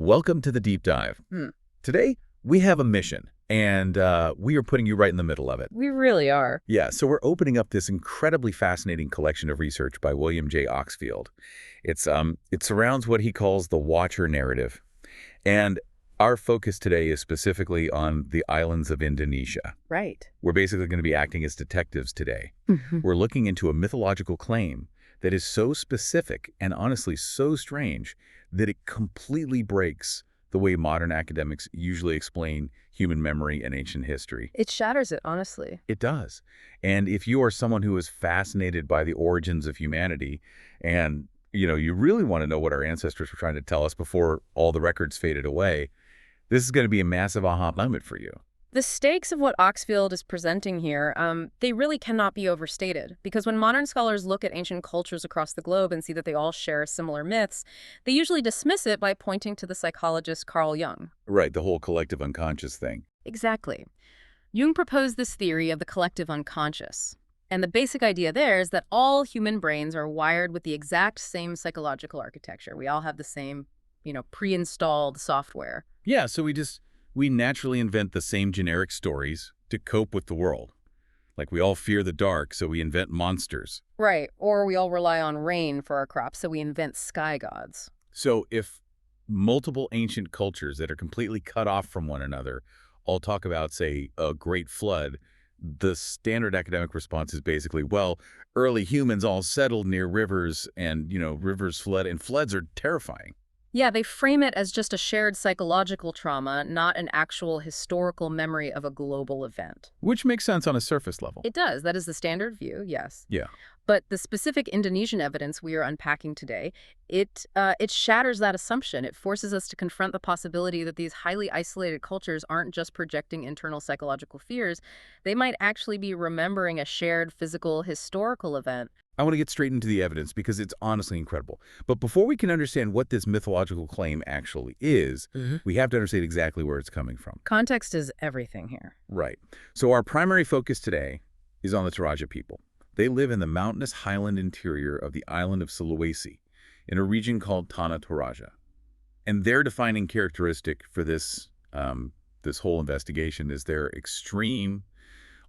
Welcome to the deep dive. Today, we have a mission, and we are putting you right in the middle of it. We really are. Yeah, so we're opening up this incredibly fascinating collection of research by William J. Oxfield. It surrounds what he calls the Watcher narrative. And our focus today is specifically on the islands of Indonesia. Right. We're basically going to be acting as detectives today. We're looking into a mythological claim that is so specific and honestly so strange that it completely breaks the way modern academics usually explain human memory and ancient history. It shatters it, honestly. It does. And if you are someone who is fascinated by the origins of humanity and, you really want to know what our ancestors were trying to tell us before all the records faded away, this is going to be a massive aha moment for you. The stakes of what Oxfield is presenting here, they really cannot be overstated, because when modern scholars look at ancient cultures across the globe and see that they all share similar myths, they usually dismiss it by pointing to the psychologist Carl Jung. Right, the whole collective unconscious thing. Exactly. Jung proposed this theory of the collective unconscious. And the basic idea there is that all human brains are wired with the exact same psychological architecture. We all have the same, pre-installed software. Yeah, so we naturally invent the same generic stories to cope with the world. Like we all fear the dark, so we invent monsters. Right, or we all rely on rain for our crops, so we invent sky gods. So if multiple ancient cultures that are completely cut off from one another all talk about, say, a great flood, the standard academic response is basically, well, early humans all settled near rivers and, rivers flood, and floods are terrifying. Yeah, they frame it as just a shared psychological trauma, not an actual historical memory of a global event. Which makes sense on a surface level. It does. That is the standard view, yes. Yeah. But the specific Indonesian evidence we are unpacking today, it shatters that assumption. It forces us to confront the possibility that these highly isolated cultures aren't just projecting internal psychological fears. They might actually be remembering a shared physical, historical event. I want to get straight into the evidence because it's honestly incredible. But before we can understand what this mythological claim actually is, we have to understand exactly where it's coming from. Context is everything here. Right. So our primary focus today is on the Toraja people. They live in the mountainous highland interior of the island of Sulawesi, in a region called Tanah Toraja. And their defining characteristic for this whole investigation is their extreme,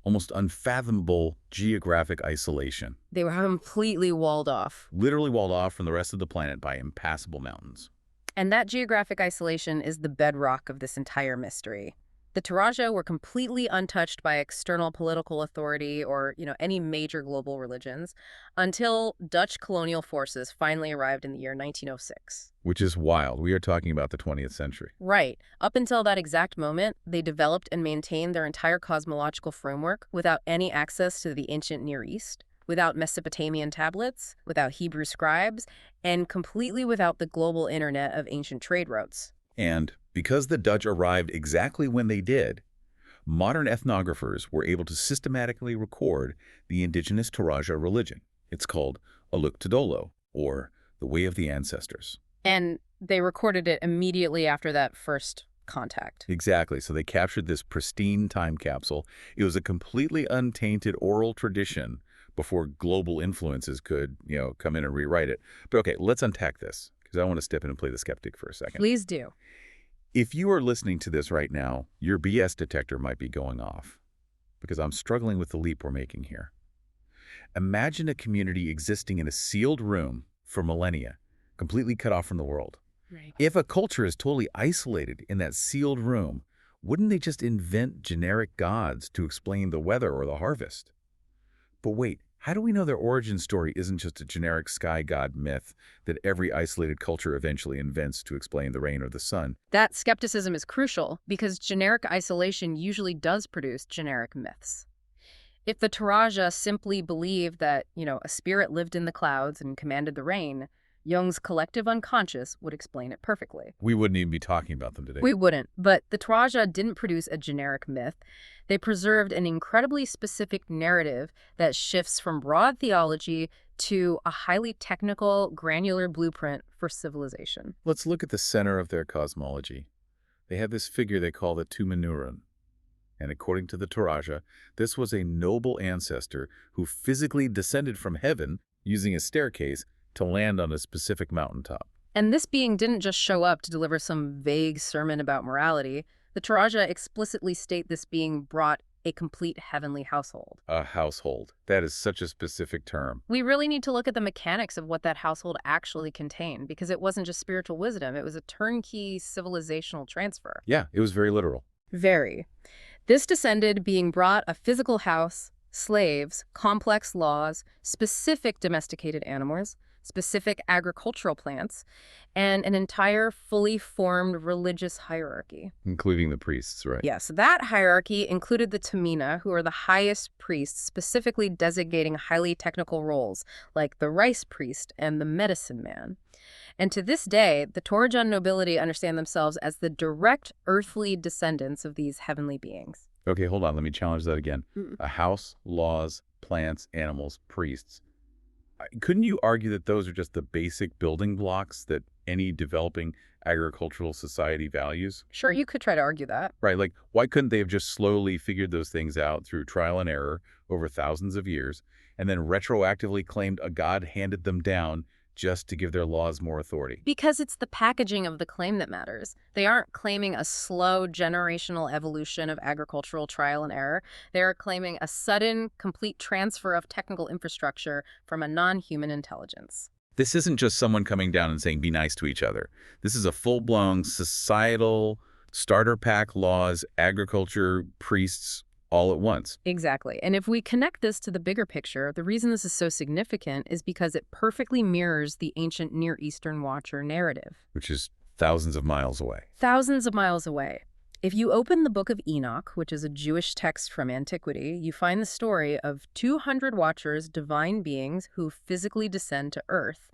almost unfathomable geographic isolation. They were completely walled off. Literally walled off from the rest of the planet by impassable mountains. And that geographic isolation is the bedrock of this entire mystery. The Toraja were completely untouched by external political authority or, any major global religions until Dutch colonial forces finally arrived in the year 1906. Which is wild. We are talking about the 20th century. Right. Up until that exact moment, they developed and maintained their entire cosmological framework without any access to the ancient Near East, without Mesopotamian tablets, without Hebrew scribes, and completely without the global internet of ancient trade routes. And because the Dutch arrived exactly when they did, modern ethnographers were able to systematically record the indigenous Toraja religion. It's called Aluk Todolo, or the Way of the Ancestors. And they recorded it immediately after that first contact. Exactly. So they captured this pristine time capsule. It was a completely untainted oral tradition before global influences could, come in and rewrite it. But okay, let's unpack this, because I want to step in and play the skeptic for a second. Please do. If you are listening to this right now, your BS detector might be going off, because I'm struggling with the leap we're making here. Imagine a community existing in a sealed room for millennia, completely cut off from the world. Right. If a culture is totally isolated in that sealed room, wouldn't they just invent generic gods to explain the weather or the harvest? But wait, how do we know their origin story isn't just a generic sky god myth that every isolated culture eventually invents to explain the rain or the sun? That skepticism is crucial because generic isolation usually does produce generic myths. If the Toraja simply believed that, a spirit lived in the clouds and commanded the rain, Jung's collective unconscious would explain it perfectly. We wouldn't even be talking about them today. We wouldn't, but the Toraja didn't produce a generic myth. They preserved an incredibly specific narrative that shifts from broad theology to a highly technical, granular blueprint for civilization. Let's look at the center of their cosmology. They have this figure they call the To Manurun. And according to the Toraja, this was a noble ancestor who physically descended from heaven using a staircase to land on a specific mountaintop. And this being didn't just show up to deliver some vague sermon about morality. The Toraja explicitly state this being brought a complete heavenly household. A household. That is such a specific term. We really need to look at the mechanics of what that household actually contained, because it wasn't just spiritual wisdom, it was a turnkey civilizational transfer. Yeah, it was very literal. Very. This descended being brought a physical house, slaves, complex laws, specific domesticated animals, specific agricultural plants, and an entire fully formed religious hierarchy. Including the priests, right? Yes, that hierarchy included the Tamina, who are the highest priests, specifically designating highly technical roles, like the rice priest and the medicine man. And to this day, the Torajan nobility understand themselves as the direct earthly descendants of these heavenly beings. Okay, hold on. Let me challenge that again. A house, laws, plants, animals, priests. Couldn't you argue that those are just the basic building blocks that any developing agricultural society values? Sure, you could try to argue that. Right, like, why couldn't they have just slowly figured those things out through trial and error over thousands of years, and then retroactively claimed a god handed them down just to give their laws more authority? Because it's the packaging of the claim that matters. They aren't claiming a slow generational evolution of agricultural trial and error. They are claiming a sudden, complete transfer of technical infrastructure from a non-human intelligence. This isn't just someone coming down and saying, be nice to each other. This is a full-blown societal starter pack laws, agriculture, priests, all at once. Exactly. And if we connect this to the bigger picture, the reason this is so significant is because it perfectly mirrors the ancient Near Eastern Watcher narrative. Which is thousands of miles away. Thousands of miles away. If you open the Book of Enoch, which is a Jewish text from antiquity, you find the story of 200 watchers, divine beings, who physically descend to Earth.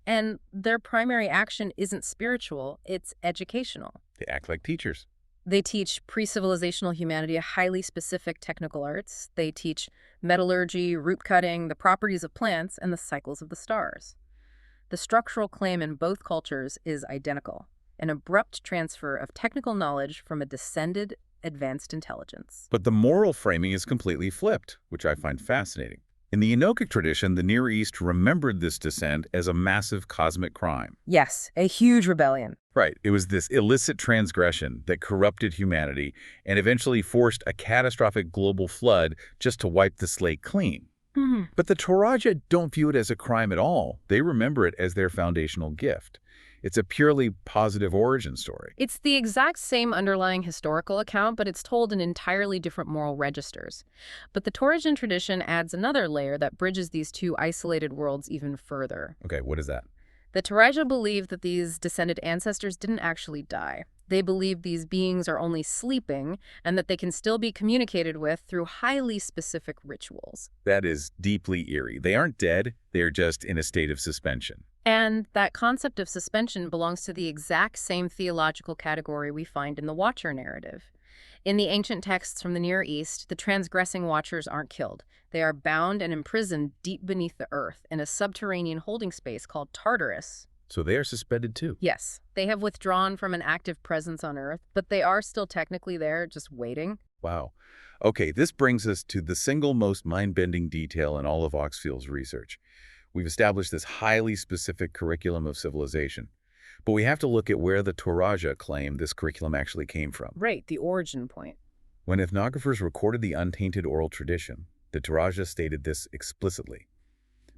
And their primary action isn't spiritual, it's educational. They act like teachers. They teach pre-civilizational humanity a highly specific technical arts. They teach metallurgy, root cutting, the properties of plants, and the cycles of the stars. The structural claim in both cultures is identical: an abrupt transfer of technical knowledge from a descended, advanced intelligence. But the moral framing is completely flipped, which I find fascinating. In the Enochic tradition, the Near East remembered this descent as a massive cosmic crime. Yes, a huge rebellion. Right. It was this illicit transgression that corrupted humanity and eventually forced a catastrophic global flood just to wipe the slate clean. But the Toraja don't view it as a crime at all. They remember it as their foundational gift. It's a purely positive origin story. It's the exact same underlying historical account, but it's told in entirely different moral registers. But the Torajan tradition adds another layer that bridges these two isolated worlds even further. Okay, what is that? The Toraja believe that these descended ancestors didn't actually die. They believe these beings are only sleeping and that they can still be communicated with through highly specific rituals. That is deeply eerie. They aren't dead, they're just in a state of suspension. And that concept of suspension belongs to the exact same theological category we find in the Watcher narrative. In the ancient texts from the Near East, the transgressing Watchers aren't killed. They are bound and imprisoned deep beneath the earth in a subterranean holding space called Tartarus. So they are suspended too? Yes, they have withdrawn from an active presence on Earth, but they are still technically there, just waiting. Wow. Okay, this brings us to the single most mind-bending detail in all of Oxfield's research. We've established this highly specific curriculum of civilization, but we have to look at where the Toraja claim this curriculum actually came from. Right, the origin point. When ethnographers recorded the untainted oral tradition, the Toraja stated this explicitly.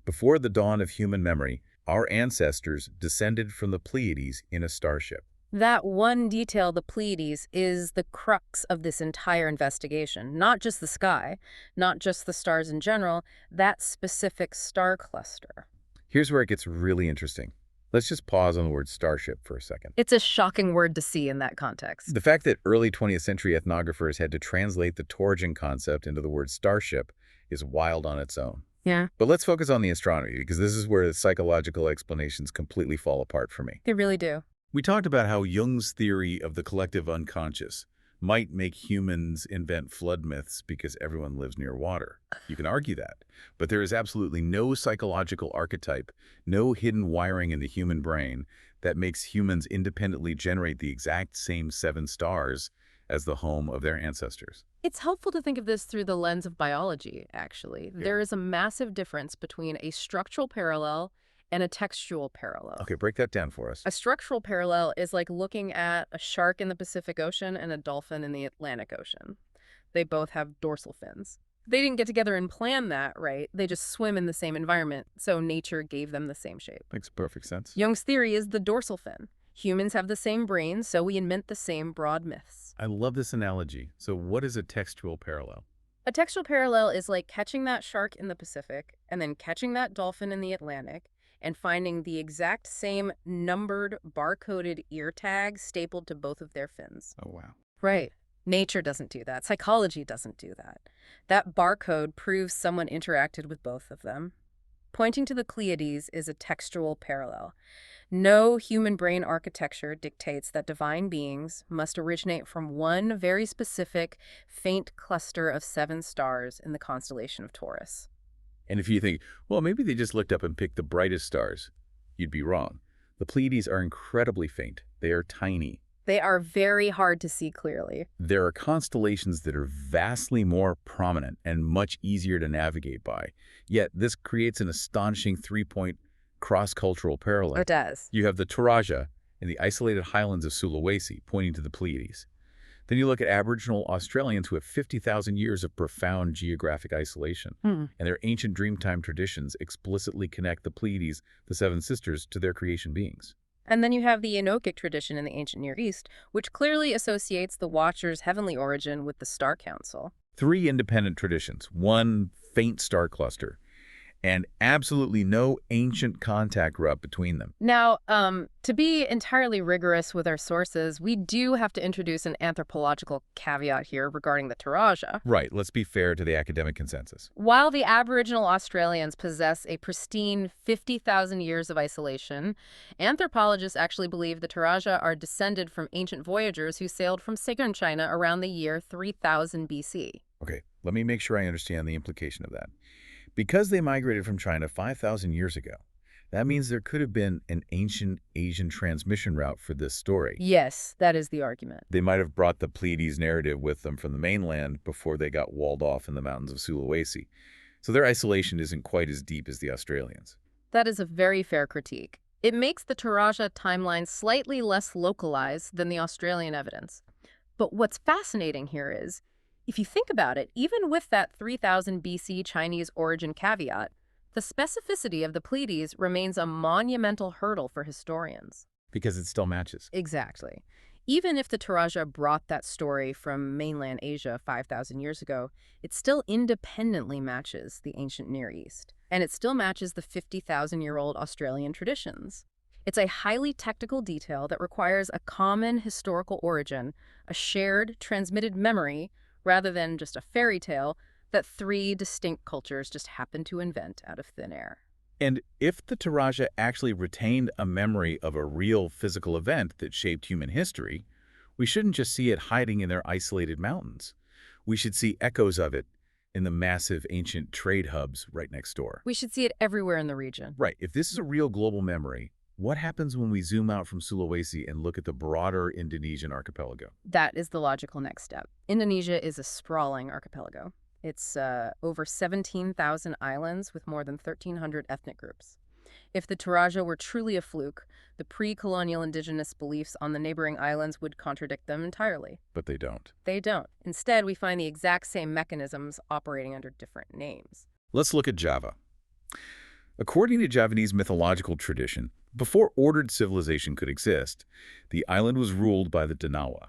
Before the dawn of human memory, our ancestors descended from the Pleiades in a starship. That one detail, the Pleiades, is the crux of this entire investigation. Not just the sky, not just the stars in general, that specific star cluster. Here's where it gets really interesting. Let's just pause on the word starship for a second. It's a shocking word to see in that context. The fact that early 20th century ethnographers had to translate the Torajan concept into the word starship is wild on its own. Yeah. But let's focus on the astronomy, because this is where the psychological explanations completely fall apart for me. They really do. We talked about how Jung's theory of the collective unconscious might make humans invent flood myths because everyone lives near water. You can argue that, but there is absolutely no psychological archetype, no hidden wiring in the human brain that makes humans independently generate the exact same 7 stars as the home of their ancestors. It's helpful to think of this through the lens of biology, actually. Yeah. There is a massive difference between a structural parallel and a textual parallel. Okay, break that down for us. A structural parallel is like looking at a shark in the Pacific Ocean and a dolphin in the Atlantic Ocean. They both have dorsal fins. They didn't get together and plan that, right? They just swim in the same environment, so nature gave them the same shape. Makes perfect sense. Jung's theory is the dorsal fin. Humans have the same brain, so we invent the same broad myths. I love this analogy. So what is a textual parallel? A textual parallel is like catching that shark in the Pacific and then catching that dolphin in the Atlantic and finding the exact same numbered, barcoded ear tags stapled to both of their fins. Oh, wow. Right. Nature doesn't do that. Psychology doesn't do that. That barcode proves someone interacted with both of them. Pointing to the Pleiades is a textual parallel. No human brain architecture dictates that divine beings must originate from one very specific, faint cluster of 7 stars in the constellation of Taurus. And if you think, well, maybe they just looked up and picked the brightest stars, you'd be wrong. The Pleiades are incredibly faint. They are tiny. They are very hard to see clearly. There are constellations that are vastly more prominent and much easier to navigate by. Yet this creates an astonishing 3-point cross-cultural parallel. It does. You have the Toraja in the isolated highlands of Sulawesi, pointing to the Pleiades. Then you look at Aboriginal Australians who have 50,000 years of profound geographic isolation, and their ancient Dreamtime traditions explicitly connect the Pleiades, the Seven Sisters, to their creation beings. And then you have the Enochic tradition in the ancient Near East, which clearly associates the Watcher's heavenly origin with the Star Council. 3 independent traditions, 1 faint star cluster, and absolutely no ancient contact route between them. Now, to be entirely rigorous with our sources, we do have to introduce an anthropological caveat here regarding the Toraja. Right, let's be fair to the academic consensus. While the Aboriginal Australians possess a pristine 50,000 years of isolation, anthropologists actually believe the Toraja are descended from ancient voyagers who sailed from southern China around the year 3000 BC. Okay, let me make sure I understand the implication of that. Because they migrated from China 5,000 years ago, that means there could have been an ancient Asian transmission route for this story. Yes, that is the argument. They might have brought the Pleiades narrative with them from the mainland before they got walled off in the mountains of Sulawesi. So their isolation isn't quite as deep as the Australians. That is a very fair critique. It makes the Toraja timeline slightly less localized than the Australian evidence. But what's fascinating here is, if you think about it, even with that 3000 BC Chinese origin caveat, the specificity of the Pleiades remains a monumental hurdle for historians. Because it still matches. Exactly. Even if the Toraja brought that story from mainland Asia 5,000 years ago, it still independently matches the ancient Near East. And it still matches the 50,000-year-old Australian traditions. It's a highly technical detail that requires a common historical origin, a shared, transmitted memory, rather than just a fairy tale that 3 distinct cultures just happen to invent out of thin air. And if the Toraja actually retained a memory of a real physical event that shaped human history, we shouldn't just see it hiding in their isolated mountains. We should see echoes of it in the massive ancient trade hubs right next door. We should see it everywhere in the region. Right. If this is a real global memory, what happens when we zoom out from Sulawesi and look at the broader Indonesian archipelago? That is the logical next step. Indonesia is a sprawling archipelago. It's over 17,000 islands with more than 1,300 ethnic groups. If the Toraja were truly a fluke, the pre-colonial indigenous beliefs on the neighboring islands would contradict them entirely. But they don't. They don't. Instead, we find the exact same mechanisms operating under different names. Let's look at Java. According to Javanese mythological tradition, before ordered civilization could exist, the island was ruled by the Denawa.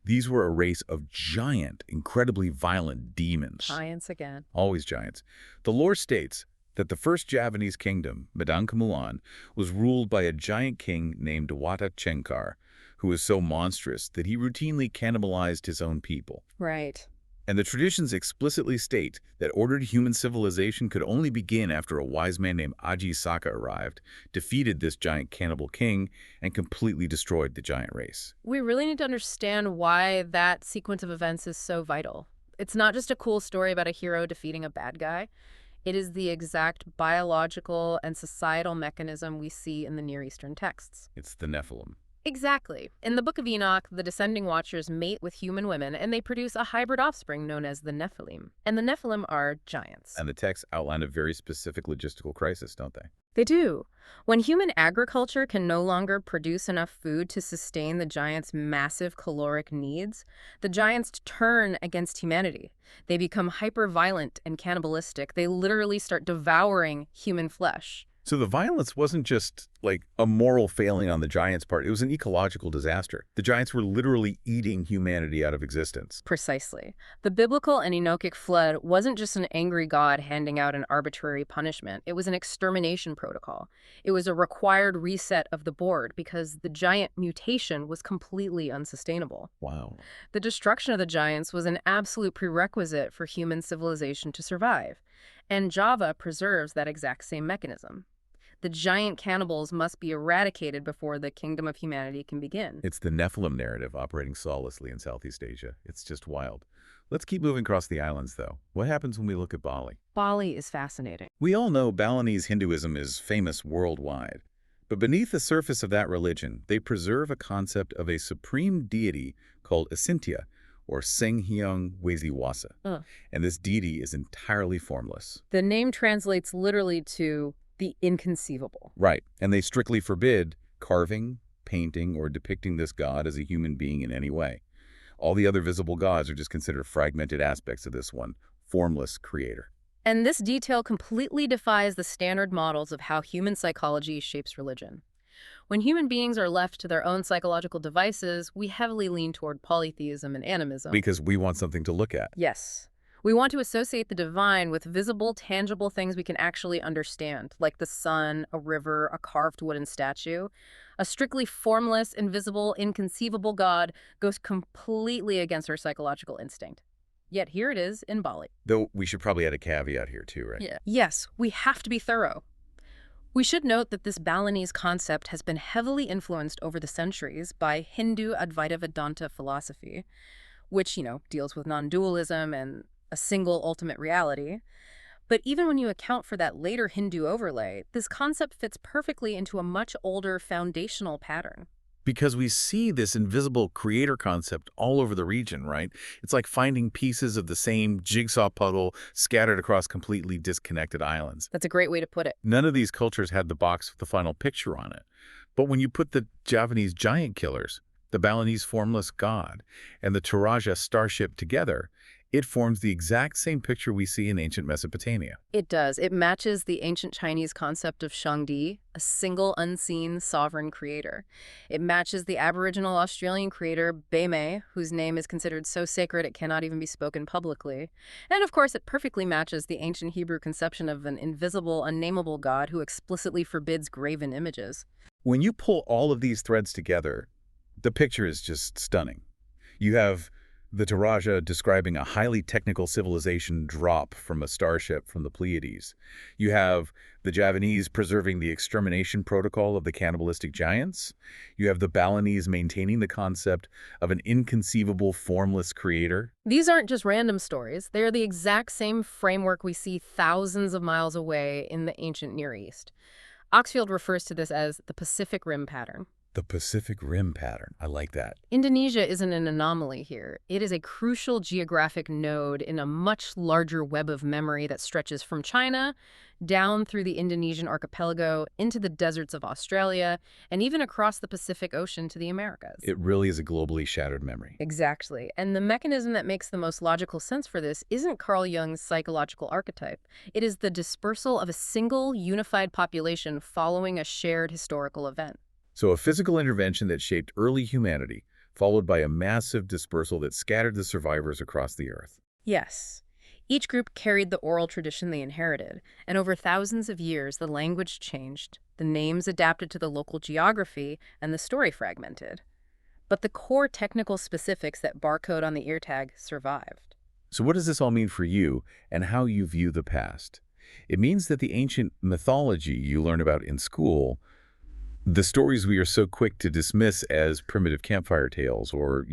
These were a race of giant, incredibly violent demons. Giants again. Always giants. The lore states that the first Javanese kingdom, Medangkamulan, was ruled by a giant king named Dewata Cengkar, who was so monstrous that he routinely cannibalized his own people. Right. And the traditions explicitly state that ordered human civilization could only begin after a wise man named Aji Saka arrived, defeated this giant cannibal king, and completely destroyed the giant race. We really need to understand why that sequence of events is so vital. It's not just a cool story about a hero defeating a bad guy. It is the exact biological and societal mechanism we see in the Near Eastern texts. It's the Nephilim. Exactly. In the Book of Enoch, the descending watchers mate with human women, and they produce a hybrid offspring known as the Nephilim. And the Nephilim are giants. And the texts outline a very specific logistical crisis, don't they? They do. When human agriculture can no longer produce enough food to sustain the giants' massive caloric needs, the giants turn against humanity. They become hyper-violent and cannibalistic. They literally start devouring human flesh. So the violence wasn't just like a moral failing on the giants' part. It was an ecological disaster. The giants were literally eating humanity out of existence. Precisely. The biblical and Enochic flood wasn't just an angry god handing out an arbitrary punishment. It was an extermination protocol. It was a required reset of the board because the giant mutation was completely unsustainable. Wow. The destruction of the giants was an absolute prerequisite for human civilization to survive. And Java preserves that exact same mechanism. The giant cannibals must be eradicated before the kingdom of humanity can begin. It's the Nephilim narrative operating solidly in Southeast Asia. It's just wild. Let's keep moving across the islands, though. What happens when we look at Bali? Bali is fascinating. We all know Balinese Hinduism is famous worldwide. But beneath the surface of that religion, they preserve a concept of a supreme deity called Acintya, or Senghyang Wesiwasa. And this deity is entirely formless. The name translates literally to the inconceivable. Right. And they strictly forbid carving, painting, or depicting this god as a human being in any way. All the other visible gods are just considered fragmented aspects of this one formless creator. And this detail completely defies the standard models of how human psychology shapes religion. When human beings are left to their own psychological devices, we heavily lean toward polytheism and animism. Because we want something to look at. Yes. We want to associate the divine with visible, tangible things we can actually understand, like the sun, a river, a carved wooden statue. A strictly formless, invisible, inconceivable god goes completely against our psychological instinct. Yet here it is in Bali. Though we should probably add a caveat here too, right? Yeah. Yes, we have to be thorough. We should note that this Balinese concept has been heavily influenced over the centuries by Hindu Advaita Vedanta philosophy, which, deals with non-dualism and a single ultimate reality. But even when you account for that later Hindu overlay, this concept fits perfectly into a much older foundational pattern. Because we see this invisible creator concept all over the region, right? It's like finding pieces of the same jigsaw puzzle scattered across completely disconnected islands. That's a great way to put it. None of these cultures had the box with the final picture on it. But when you put the Javanese giant killers, the Balinese formless god, and the Toraja starship together, it forms the exact same picture we see in ancient Mesopotamia. It does. It matches the ancient Chinese concept of Shangdi, a single unseen sovereign creator. It matches the Aboriginal Australian creator Beme, whose name is considered so sacred it cannot even be spoken publicly. And of course, it perfectly matches the ancient Hebrew conception of an invisible, unnameable god who explicitly forbids graven images. When you pull all of these threads together, the picture is just stunning. You have the Toraja describing a highly technical civilization drop from a starship from the Pleiades. You have the Javanese preserving the extermination protocol of the cannibalistic giants. You have the Balinese maintaining the concept of an inconceivable, formless creator. These aren't just random stories. They are the exact same framework we see thousands of miles away in the ancient Near East. Oxfield refers to this as the Pacific Rim pattern. The Pacific Rim pattern. I like that. Indonesia isn't an anomaly here. It is a crucial geographic node in a much larger web of memory that stretches from China down through the Indonesian archipelago into the deserts of Australia and even across the Pacific Ocean to the Americas. It really is a globally shattered memory. Exactly. And the mechanism that makes the most logical sense for this isn't Carl Jung's psychological archetype. It is the dispersal of a single unified population following a shared historical event. So a physical intervention that shaped early humanity, followed by a massive dispersal that scattered the survivors across the earth. Yes. Each group carried the oral tradition they inherited, and over thousands of years the language changed, the names adapted to the local geography, and the story fragmented. But the core technical specifics that barcode on the ear tag survived. So what does this all mean for you and how you view the past? It means that the ancient mythology you learn about in school, the stories we are so quick to dismiss as primitive campfire tales or,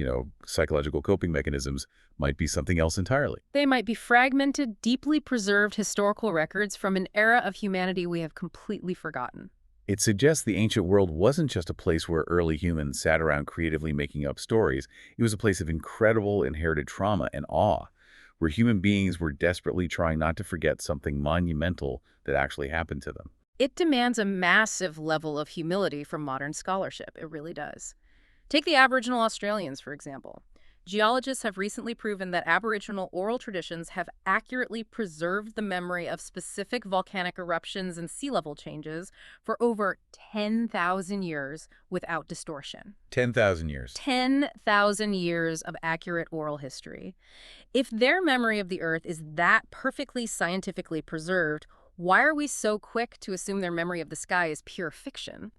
psychological coping mechanisms might be something else entirely. They might be fragmented, deeply preserved historical records from an era of humanity we have completely forgotten. It suggests the ancient world wasn't just a place where early humans sat around creatively making up stories. It was a place of incredible inherited trauma and awe, where human beings were desperately trying not to forget something monumental that actually happened to them. It demands a massive level of humility from modern scholarship. It really does. Take the Aboriginal Australians, for example. Geologists have recently proven that Aboriginal oral traditions have accurately preserved the memory of specific volcanic eruptions and sea level changes for over 10,000 years without distortion. 10,000 years. 10,000 years of accurate oral history. If their memory of the Earth is that perfectly scientifically preserved, why are we so quick to assume their memory of the sky is pure fiction?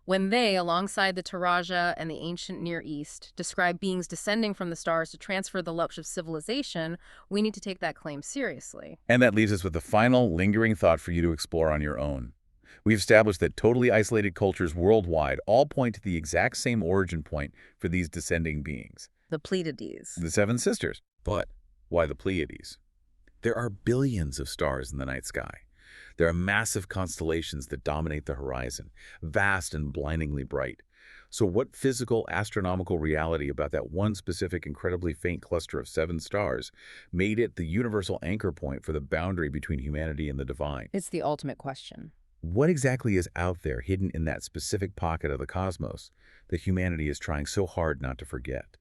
When they, alongside the Toraja and the ancient Near East, describe beings descending from the stars to transfer the lux of civilization, we need to take that claim seriously. And that leaves us with a final, lingering thought for you to explore on your own. We've established that totally isolated cultures worldwide all point to the exact same origin point for these descending beings. The Pleiades. The Seven Sisters. But why the Pleiades? There are billions of stars in the night sky. There are massive constellations that dominate the horizon, vast and blindingly bright. So what physical, astronomical reality about that one specific, incredibly faint cluster of 7 stars made it the universal anchor point for the boundary between humanity and the divine? It's the ultimate question. What exactly is out there hidden in that specific pocket of the cosmos that humanity is trying so hard not to forget?